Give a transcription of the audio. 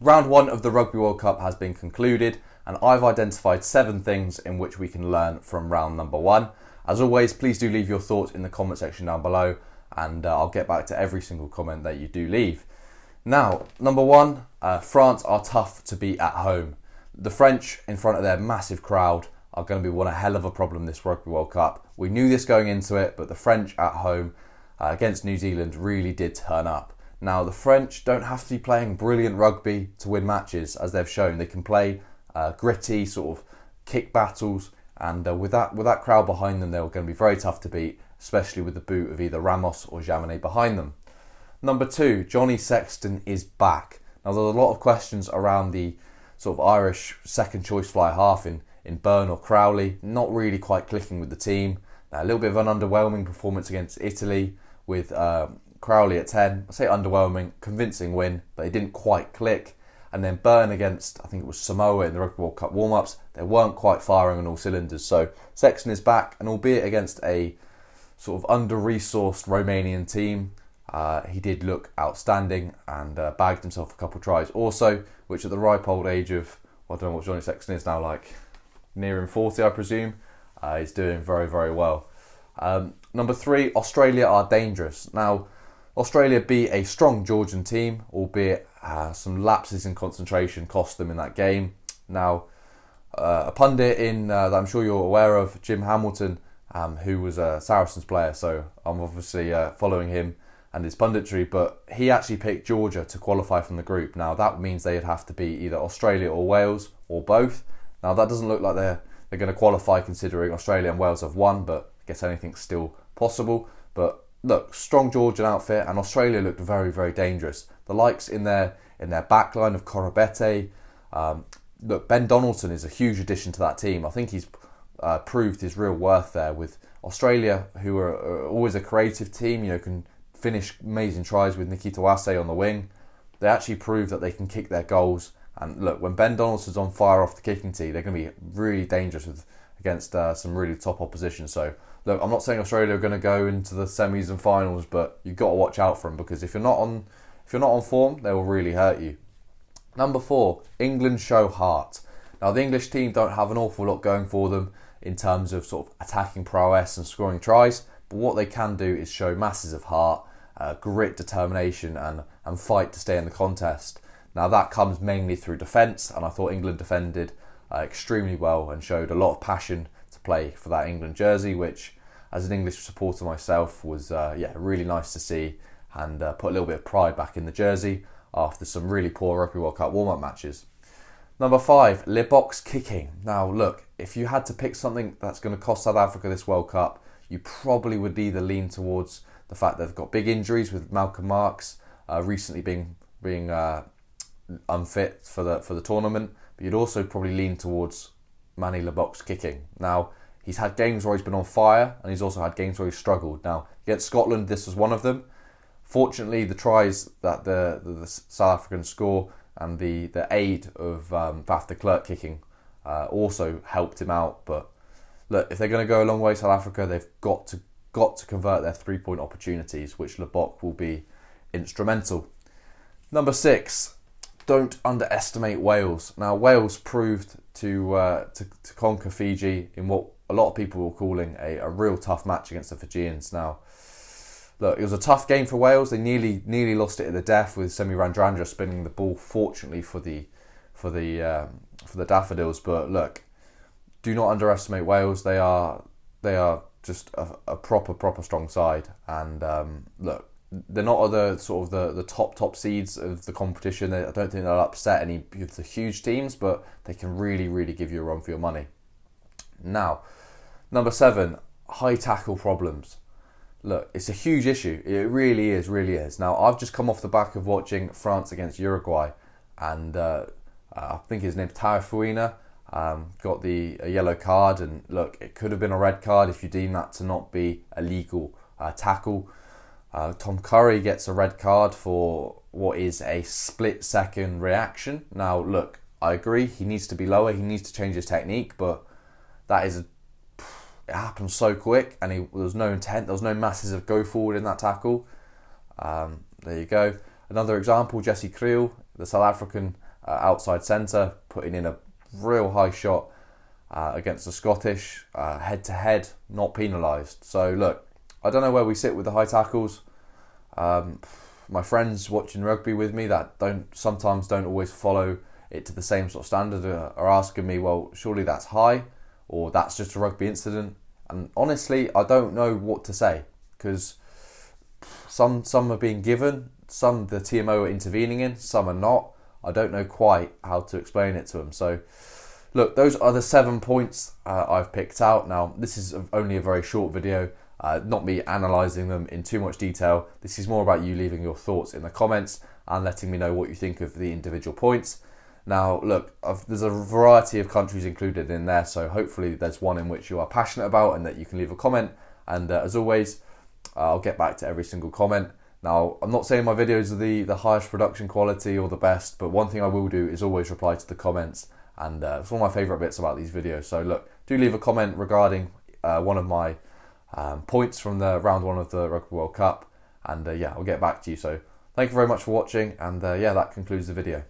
Round 1 of the Rugby World Cup has been concluded, and I've identified 7 things in which we can learn from round number 1. As always, please do leave your thoughts in the comment section down below, and I'll get back to every single comment that you do leave. Now, number 1, France are tough to beat at home. The French, in front of their massive crowd, are going to be one hell of a problem this Rugby World Cup. We knew this going into it, but the French at home against New Zealand really did turn up. Now, the French don't have to be playing brilliant rugby to win matches, as they've shown. They can play gritty sort of kick battles, and with that crowd behind them, they're going to be very tough to beat, especially with the boot of either Ramos or Jaminet behind them. Number 2, Johnny Sexton is back. Now, there's a lot of questions around the sort of Irish second choice fly half in Byrne or Crowley, not really quite clicking with the team. Now, a little bit of an underwhelming performance against Italy with Crowley at 10. I say underwhelming, convincing win, but it didn't quite click. And then Byrne against, I think it was Samoa in the Rugby World Cup warm-ups, they weren't quite firing on all cylinders. So Sexton is back, and albeit against a sort of under-resourced Romanian team, he did look outstanding and bagged himself a couple of tries also, which at the ripe old age of, well, I don't know what Johnny Sexton is now, like nearing 40 I presume, he's doing very, very well. Number 3, Australia are dangerous. Now, Australia beat a strong Georgian team, albeit some lapses in concentration cost them in that game. Now, a pundit that I'm sure you're aware of, Jim Hamilton, who was a Saracens player, so I'm obviously following him and his punditry, but he actually picked Georgia to qualify from the group. Now, that means they'd have to beat either Australia or Wales, or both. Now, that doesn't look like they're going to qualify, considering Australia and Wales have won, but I guess anything's still possible. But look, strong Georgian outfit, and Australia looked very, very dangerous. The likes in their backline of Korobete. Look, Ben Donaldson is a huge addition to that team. I think he's proved his real worth there with Australia, who are always a creative team, can finish amazing tries with Nikita Wase on the wing. They actually prove that they can kick their goals. And look, when Ben Donaldson's on fire off the kicking tee, they're going to be really dangerous against some really top opposition. So, look, I'm not saying Australia are going to go into the semis and finals, but you've got to watch out for them, because if you're not on form, they will really hurt you. Number 4, England show heart. Now, the English team don't have an awful lot going for them in terms of sort of attacking prowess and scoring tries, but what they can do is show masses of heart, grit, determination, and fight to stay in the contest. Now, that comes mainly through defence, and I thought England defended extremely well and showed a lot of passion to play for that England jersey, which, as an English supporter myself, was really nice to see, and put a little bit of pride back in the jersey after some really poor Rugby World Cup warm-up matches. Number 5, Le Box kicking. Now, look, if you had to pick something that's going to cost South Africa this World Cup, you probably would either lean towards the fact they've got big injuries with Malcolm Marx recently being unfit for the tournament, but you'd also probably lean towards Manny Le Box kicking. Now, he's had games where he's been on fire, and he's also had games where he's struggled. Now, against Scotland, this was one of them. Fortunately, the tries that the South Africans score and the aid of Faf de Klerk kicking also helped him out. But look, if they're going to go a long way, South Africa, they've got to convert their 3-point opportunities, which Le Box will be instrumental. Number 6, don't underestimate Wales. Now, Wales proved to conquer Fiji in what a lot of people were calling a real tough match against the Fijians. Now, look, it was a tough game for Wales. They nearly lost it at the death with Semi Radradra spinning the ball, fortunately for the Daffodils. But look, do not underestimate Wales. They are just a proper strong side. And look, they're not the top seeds of the competition. I don't think they'll upset any of the huge teams, but they can really give you a run for your money. Now, number 7, high tackle problems. Look, it's a huge issue. It really is. Now, I've just come off the back of watching France against Uruguay, and I think his name's Taifuna, got a yellow card, and look, it could have been a red card if you deem that to not be a legal tackle. Tom Curry gets a red card for what is a split-second reaction. Now, look, I agree, he needs to be lower, he needs to change his technique, but it happened so quick, and there was no intent, there was no massive go forward in that tackle. There you go. Another example, Jesse Kriel, the South African outside centre, putting in a real high shot against the Scottish, head to head, not penalised. So look, I don't know where we sit with the high tackles. My friends watching rugby with me that sometimes don't always follow it to the same sort of standard are asking me, well, surely that's high, or that's just a rugby incident. And honestly, I don't know what to say, because some are being given, some the TMO are intervening in, some are not. I don't know quite how to explain it to them. So look, those are the 7 points I've picked out. Now, this is only a very short video, not me analysing them in too much detail. This is more about you leaving your thoughts in the comments and letting me know what you think of the individual points. Now, look, there's a variety of countries included in there, so hopefully there's one in which you are passionate about and that you can leave a comment. And as always, I'll get back to every single comment. Now, I'm not saying my videos are the highest production quality or the best, but one thing I will do is always reply to the comments, and it's one of my favourite bits about these videos. So look, do leave a comment regarding one of my points from the round 1 of the Rugby World Cup, and yeah, I'll get back to you. So thank you very much for watching, and yeah, that concludes the video.